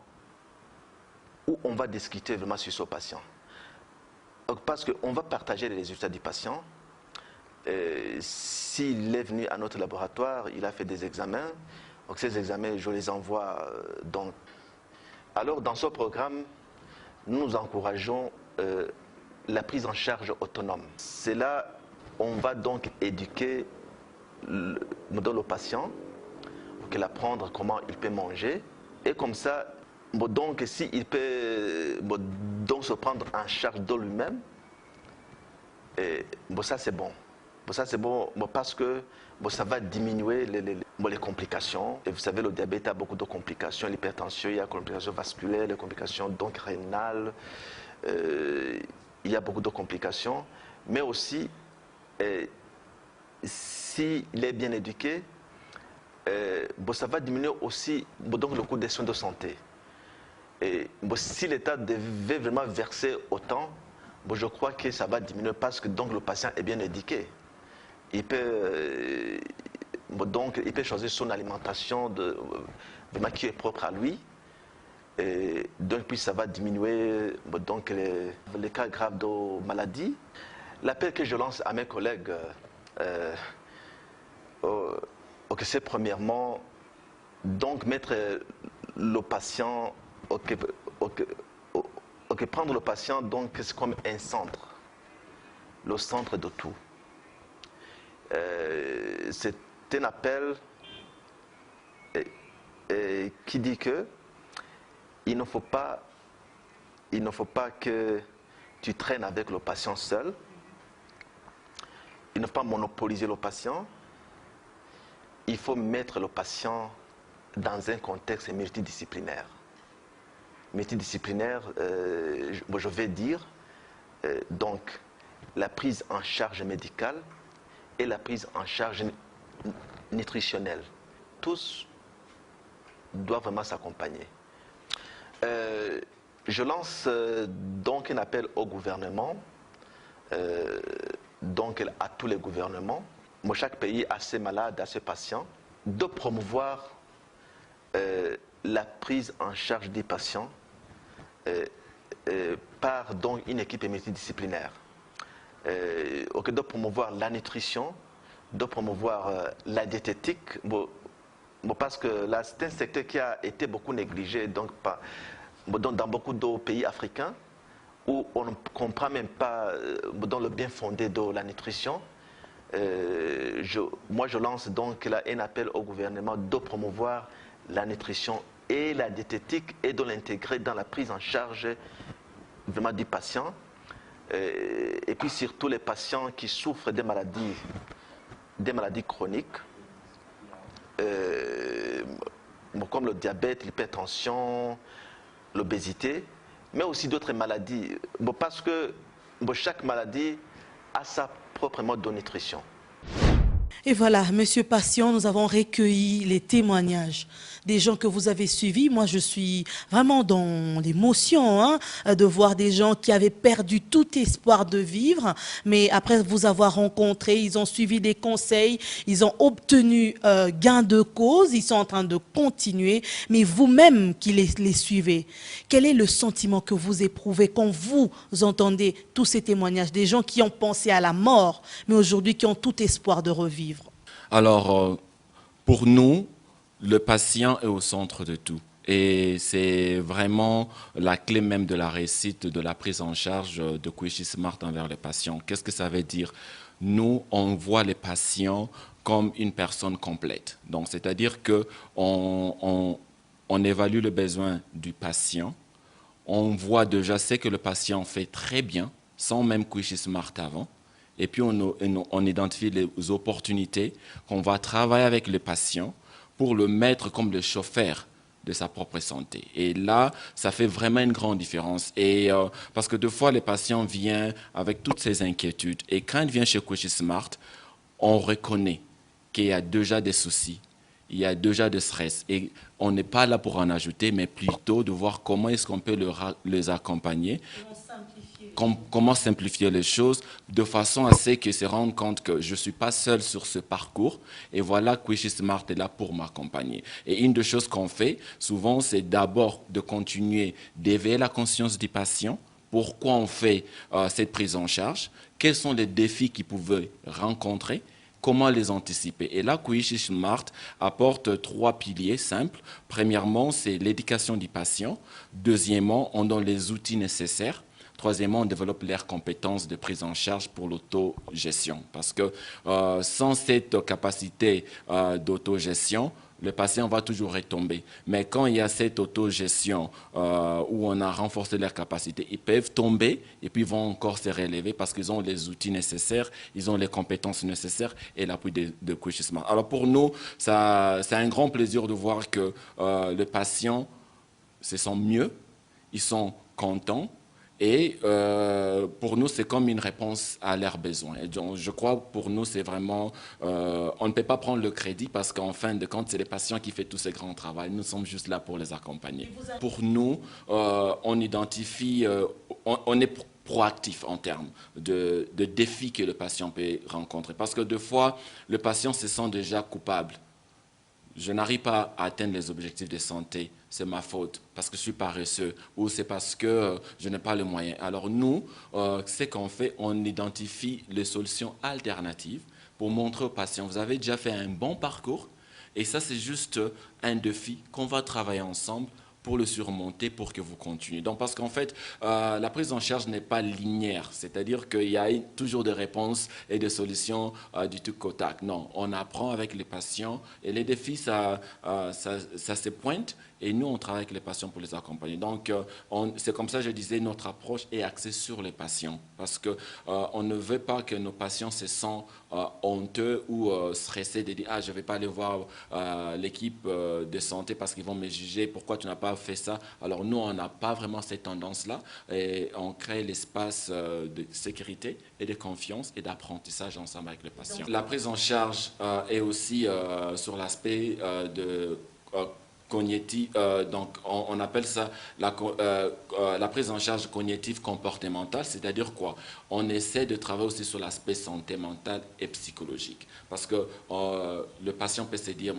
où on va discuter vraiment sur ce patient. Parce qu'on va partager les résultats du patient. S'il est venu à notre laboratoire, il a fait des examens. Donc ces examens, je les envoie donc. Alors dans ce programme, nous encourageons la prise en charge autonome. C'est là on va donc éduquer le patient pour qu'il apprenne comment il peut manger. Et comme ça, donc s'il peut donc se prendre en charge de lui-même, ça c'est bon. Ça c'est bon parce que ça va diminuer les complications. Et vous savez, le diabète a beaucoup de complications, l'hypertension, il y a des complications vasculaires, les complications donc rénales, il y a beaucoup de complications. Mais aussi, s'il est bien éduqué, ça va diminuer aussi donc, le coût des soins de santé. Et si l'État devait vraiment verser autant, je crois que ça va diminuer parce que donc, le patient est bien éduqué. Il peut choisir son alimentation vraiment qui est propre à lui. Et donc puis ça va diminuer donc, les cas graves de maladie. L'appel que je lance à mes collègues, c'est premièrement donc mettre le patient, prendre le patient donc c'est comme un centre, le centre de tout. C'est un appel qui dit que il ne faut pas que tu traînes avec le patient seul. Il ne faut pas monopoliser le patient. Il faut mettre le patient dans un contexte multidisciplinaire. Multidisciplinaire, je vais dire, donc la prise en charge médicale et la prise en charge nutritionnelle. Tous doivent vraiment s'accompagner. Je lance donc un appel au gouvernement, donc à tous les gouvernements. Chaque pays a ses malades, a ses patients, de promouvoir la prise en charge des patients par donc une équipe multidisciplinaire. De promouvoir la nutrition, de promouvoir la diététique, parce que là c'est un secteur qui a été beaucoup négligé donc, dans beaucoup de pays africains où on ne comprend même pas dans le bien fondé de la nutrition. Moi je lance donc là un appel au gouvernement de promouvoir la nutrition et la diététique et de l'intégrer dans la prise en charge vraiment du patient. Et puis surtout les patients qui souffrent des maladies chroniques, comme le diabète, l'hypertension, l'obésité, mais aussi d'autres maladies. Bon, parce que bon, chaque maladie a sa propre mode de nutrition. Et voilà, Monsieur Patient, nous avons recueilli les témoignages des gens que vous avez suivis. Moi, je suis vraiment dans l'émotion de voir des gens qui avaient perdu tout espoir de vivre, mais après vous avoir rencontré, ils ont suivi des conseils, ils ont obtenu gain de cause, ils sont en train de continuer. Mais vous-même qui les suivez, quel est le sentiment que vous éprouvez quand vous entendez tous ces témoignages des gens qui ont pensé à la mort, mais aujourd'hui qui ont tout espoir de revivre? Alors, pour nous, le patient est au centre de tout. Et c'est vraiment la clé même de la réussite de la prise en charge de Kouichi Smart envers les patients. Qu'est-ce que ça veut dire? Nous, on voit les patients comme une personne complète. Donc, c'est-à-dire qu'on évalue le besoin du patient. On voit déjà ce que le patient fait très bien, sans même Kouichi Smart avant. Et puis, on identifie les opportunités qu'on va travailler avec le patient pour le mettre comme le chauffeur de sa propre santé. Et là, ça fait vraiment une grande différence. Et parce que deux fois, les patients viennent avec toutes ces inquiétudes. Et quand ils viennent chez Kouichi Smart, on reconnaît qu'il y a déjà des soucis, il y a déjà des stress. Et on n'est pas là pour en ajouter, mais plutôt de voir comment est-ce qu'on peut les accompagner. Comment simplifier les choses de façon à ce qu'ils se rendent compte que je ne suis pas seul sur ce parcours et voilà, Kouichi Smart est là pour m'accompagner. Et une des choses qu'on fait souvent, c'est d'abord de continuer d'éveiller la conscience du patient. Pourquoi on fait cette prise en charge? Quels sont les défis qu'ils pouvaient rencontrer? Comment les anticiper? Et là, Kouichi Smart apporte 3 piliers simples. Premièrement, c'est l'éducation du patient. Deuxièmement, on donne les outils nécessaires. Troisièmement, on développe leurs compétences de prise en charge pour l'autogestion. Parce que sans cette capacité d'autogestion, le patient va toujours retomber. Mais quand il y a cette autogestion où on a renforcé leurs capacités, ils peuvent tomber et puis vont encore se relever parce qu'ils ont les outils nécessaires, ils ont les compétences nécessaires et l'appui de Kouichi Smart. Alors pour nous, c'est un grand plaisir de voir que les patients se sentent mieux, ils sont contents. Et pour nous, c'est comme une réponse à leurs besoins. Et donc, je crois pour nous, c'est vraiment... on ne peut pas prendre le crédit parce qu'en fin de compte, c'est les patients qui font tout ce grand travail. Nous sommes juste là pour les accompagner. Pour nous, on identifie... on est proactif en termes de défis que le patient peut rencontrer. Parce que deux fois, le patient se sent déjà coupable. Je n'arrive pas à atteindre les objectifs de santé, c'est ma faute, parce que je suis paresseux, ou c'est parce que je n'ai pas les moyens. Alors nous, ce qu'on fait, on identifie les solutions alternatives pour montrer aux patients, vous avez déjà fait un bon parcours, et ça c'est juste un défi qu'on va travailler ensemble pour le surmonter, pour que vous continuez. Donc, parce qu'en fait, la prise en charge n'est pas linéaire, c'est-à-dire qu'il y a toujours des réponses et des solutions du tout au tac. Non, on apprend avec les patients et les défis, ça se pointe et nous, on travaille avec les patients pour les accompagner. Donc, c'est comme ça, je disais, notre approche est axée sur les patients parce qu'on ne veut pas que nos patients se sentent honteux ou stressés de dire « Ah, je ne vais pas aller voir l'équipe de santé parce qu'ils vont me juger, pourquoi tu n'as pas fait ça ?» Alors nous, on n'a pas vraiment cette tendance-là et on crée l'espace de sécurité et de confiance et d'apprentissage ensemble avec les patients. La prise en charge est aussi sur l'aspect de cognitive, donc on appelle ça la prise en charge cognitive comportementale, c'est-à-dire quoi? On essaie de travailler aussi sur l'aspect santé mentale et psychologique parce que le patient peut se dire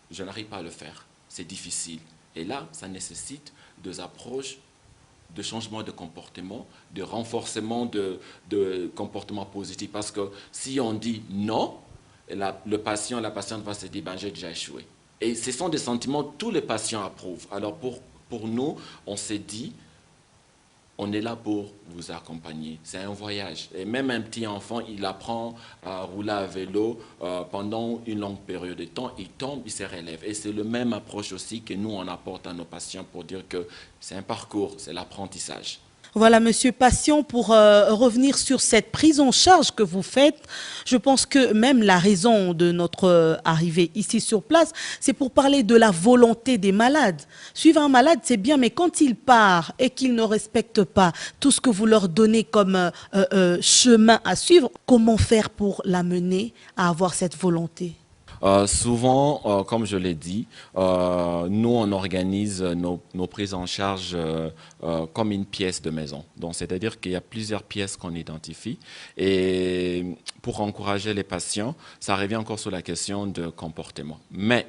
je n'arrive pas à le faire, c'est difficile. Et là, ça nécessite des approches de changement de comportement, de renforcement de comportement positif. Parce que si on dit non, le patient, la patiente va se dire j'ai déjà échoué. Et ce sont des sentiments que tous les patients approuvent. Alors pour nous, on s'est dit, on est là pour vous accompagner. C'est un voyage. Et même un petit enfant, il apprend à rouler à vélo pendant une longue période de temps. Il tombe, il se relève. Et c'est la même approche aussi que nous, on apporte à nos patients pour dire que c'est un parcours, c'est l'apprentissage. Voilà, Monsieur Patient, pour revenir sur cette prise en charge que vous faites, je pense que même la raison de notre arrivée ici sur place, c'est pour parler de la volonté des malades. Suivre un malade, c'est bien, mais quand il part et qu'il ne respecte pas tout ce que vous leur donnez comme chemin à suivre, comment faire pour l'amener à avoir cette volonté ? Souvent, comme je l'ai dit, nous, on organise nos prises en charge comme une pièce de maison. Donc, c'est-à-dire qu'il y a plusieurs pièces qu'on identifie. Et pour encourager les patients, ça revient encore sur la question de comportement. Mais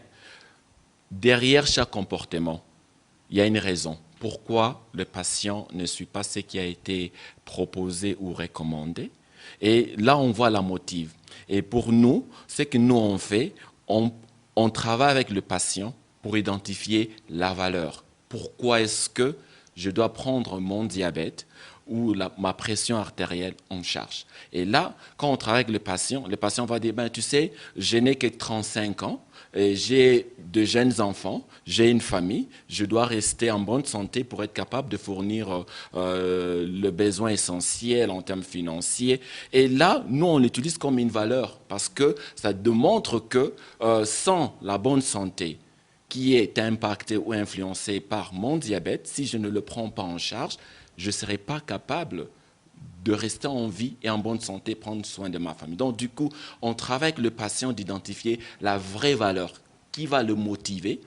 derrière chaque comportement, il y a une raison. Pourquoi le patient ne suit pas ce qui a été proposé ou recommandé? Et là, on voit la motive. Et pour nous, ce que nous on fait, on travaille avec le patient pour identifier la valeur. Pourquoi est-ce que je dois prendre mon diabète ou ma pression artérielle en charge? Et là, quand on travaille avec le patient va dire, ben, tu sais, je n'ai que 35 ans, j'ai de jeunes enfants, j'ai une famille, je dois rester en bonne santé pour être capable de fournir le besoin essentiel en termes financiers. Et là, nous, on l'utilise comme une valeur parce que ça démontre que sans la bonne santé qui est impactée ou influencée par mon diabète, si je ne le prends pas en charge, je ne serai pas capable de rester en vie et en bonne santé, prendre soin de ma famille. Donc, du coup, on travaille avec le patient d'identifier la vraie valeur qui va le motiver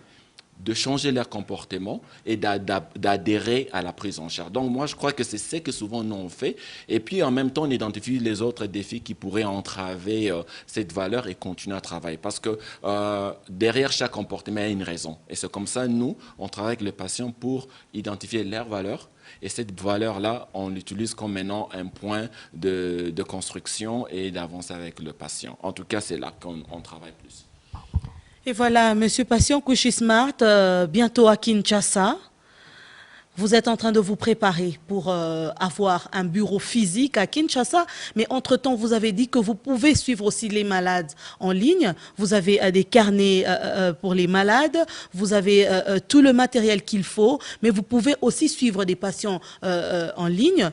de changer leur comportement et d'adhérer à la prise en charge. Donc, moi, je crois que c'est ce que souvent nous on fait. Et puis, en même temps, on identifie les autres défis qui pourraient entraver cette valeur et continuer à travailler. Parce que derrière chaque comportement, il y a une raison. Et c'est comme ça, nous, on travaille avec les patients pour identifier leurs valeurs. Et cette valeur-là, on l'utilise comme maintenant un point de construction et d'avancer avec le patient. En tout cas, c'est là qu'on travaille plus. Et voilà, Monsieur Patient, Kouchi Smart, bientôt à Kinshasa. Vous êtes en train de vous préparer pour avoir un bureau physique à Kinshasa, mais entre-temps, vous avez dit que vous pouvez suivre aussi les malades en ligne. Vous avez des carnets pour les malades, vous avez tout le matériel qu'il faut, mais vous pouvez aussi suivre des patients en ligne.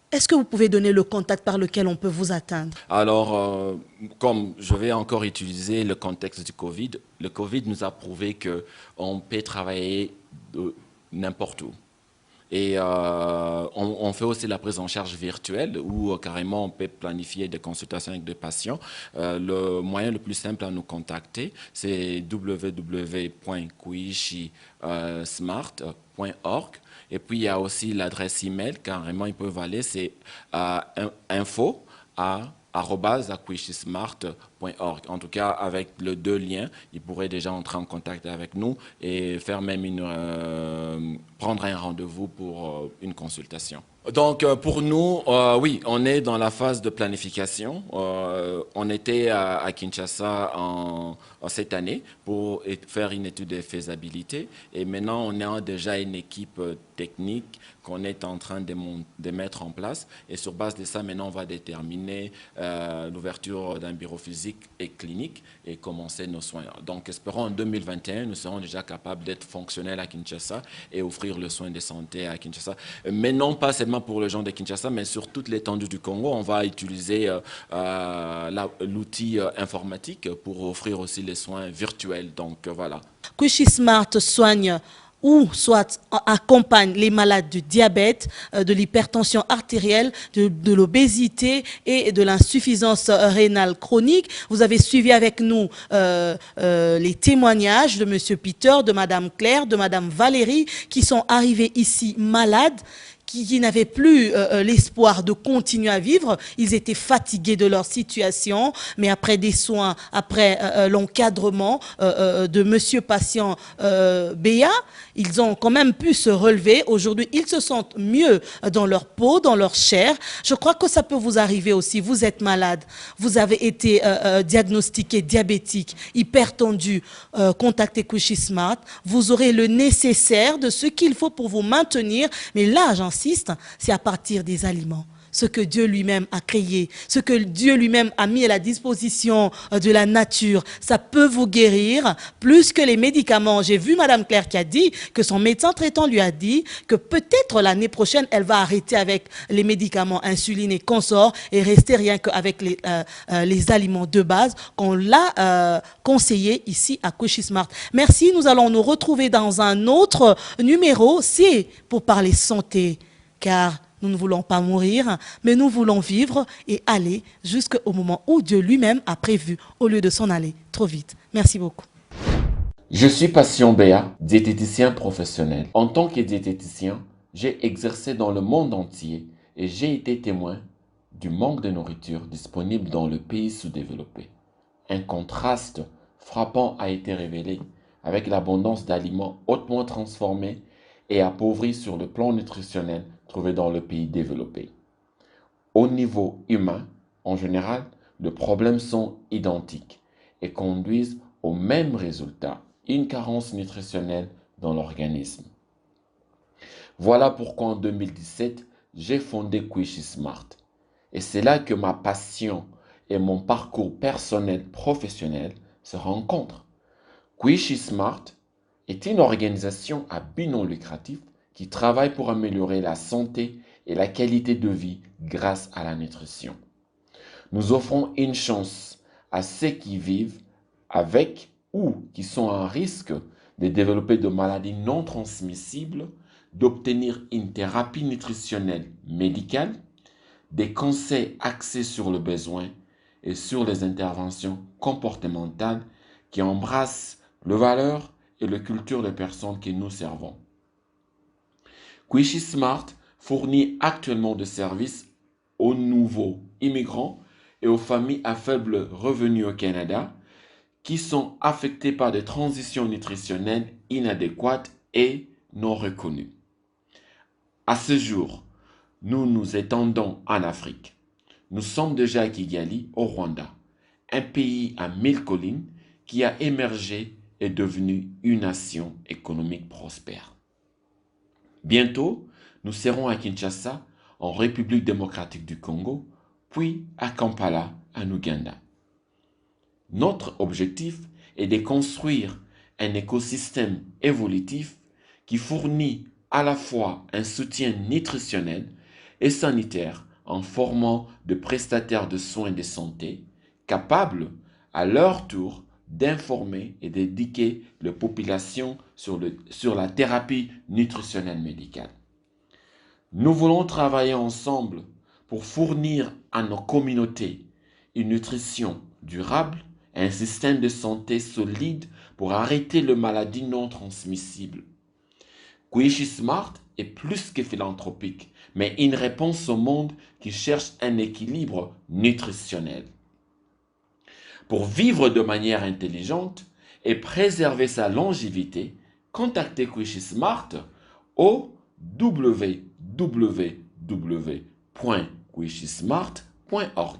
Est-ce que vous pouvez donner le contact par lequel on peut vous atteindre? Alors, comme je vais encore utiliser le contexte du Covid, le Covid nous a prouvé qu'on peut travailler n'importe où. Et on fait aussi la prise en charge virtuelle où carrément on peut planifier des consultations avec des patients. Le moyen le plus simple à nous contacter, c'est www.kouichismart.org. Et puis il y a aussi l'adresse email, carrément ils peuvent aller, c'est info@kouichismart.org. En tout cas, avec les deux liens, ils pourraient déjà entrer en contact avec nous et faire même prendre un rendez-vous pour une consultation. Donc, pour nous, oui, on est dans la phase de planification. On était à Kinshasa cette année pour faire une étude de faisabilité. Et maintenant, on a déjà une équipe technique qu'on est en train de mettre en place. Et sur base de ça, maintenant, on va déterminer l'ouverture d'un bureau physique et clinique et commencer nos soins. Donc, espérons en 2021, nous serons déjà capables d'être fonctionnels à Kinshasa et offrir le soin de santé à Kinshasa. Mais non pas seulement pour les gens de Kinshasa, mais sur toute l'étendue du Congo. On va utiliser l'outil informatique pour offrir aussi les soins virtuels. Donc, voilà. Kouchi Smart soigne ou soit accompagne les malades du diabète, de l'hypertension artérielle, de l'obésité et de l'insuffisance rénale chronique. Vous avez suivi avec nous les témoignages de Monsieur Peter, de Madame Claire, de Madame Valérie, qui sont arrivés ici malades, qui n'avaient plus l'espoir de continuer à vivre. Ils étaient fatigués de leur situation, mais après des soins, après l'encadrement de Monsieur Patient Béa, ils ont quand même pu se relever. Aujourd'hui, ils se sentent mieux dans leur peau, dans leur chair. Je crois que ça peut vous arriver aussi. Vous êtes malade, vous avez été diagnostiqué diabétique, hypertendu, contactez Kouchi Smart. Vous aurez le nécessaire de ce qu'il faut pour vous maintenir. Mais là, j'insiste, c'est à partir des aliments. ce que Dieu lui-même a créé, ce que Dieu lui-même a mis à la disposition de la nature. Ça peut vous guérir plus que les médicaments. J'ai vu Madame Claire qui a dit que son médecin traitant lui a dit que peut-être l'année prochaine, elle va arrêter avec les médicaments, insuline et consorts, et rester rien qu'avec les aliments de base qu'on l'a conseillé ici à Kouchi Smart. Merci, nous allons nous retrouver dans un autre numéro, c'est pour parler santé, car nous ne voulons pas mourir, mais nous voulons vivre et aller jusqu'au moment où Dieu lui-même a prévu, au lieu de s'en aller trop vite. Merci beaucoup. Je suis Passion Béa, diététicien professionnel. En tant que diététicien, j'ai exercé dans le monde entier et j'ai été témoin du manque de nourriture disponible dans le pays sous-développé. Un contraste frappant a été révélé avec l'abondance d'aliments hautement transformés et appauvris sur le plan nutritionnel trouvés dans le pays développé. Au niveau humain, en général, les problèmes sont identiques et conduisent au même résultat, une carence nutritionnelle dans l'organisme. Voilà pourquoi en 2017, j'ai fondé Kouchi Smart. Et c'est là que ma passion et mon parcours personnel professionnel se rencontrent. Kouchi Smart est une organisation à but non lucratif qui travaille pour améliorer la santé et la qualité de vie grâce à la nutrition. Nous offrons une chance à ceux qui vivent avec ou qui sont en risque de développer de maladies non transmissibles, d'obtenir une thérapie nutritionnelle médicale, des conseils axés sur le besoin et sur les interventions comportementales qui embrassent les valeurs et la culture des personnes que nous servons. Kouchi Smart fournit actuellement des services aux nouveaux immigrants et aux familles à faible revenu au Canada qui sont affectés par des transitions nutritionnelles inadéquates et non reconnues. À ce jour, nous nous étendons en Afrique. Nous sommes déjà à Kigali, au Rwanda, un pays à 1000 collines qui a émergé et devenu une nation économique prospère. Bientôt, nous serons à Kinshasa, en République démocratique du Congo, puis à Kampala, en Ouganda. Notre objectif est de construire un écosystème évolutif qui fournit à la fois un soutien nutritionnel et sanitaire en formant de prestataires de soins de santé capables, à leur tour, d'informer et d'éduquer les populations sur la thérapie nutritionnelle médicale. Nous voulons travailler ensemble pour fournir à nos communautés une nutrition durable et un système de santé solide pour arrêter les maladies non transmissibles. Kouchi Smart est plus que philanthropique, mais une réponse au monde qui cherche un équilibre nutritionnel. Pour vivre de manière intelligente et préserver sa longévité, contactez Kouchi Smart au www.kouchismart.org.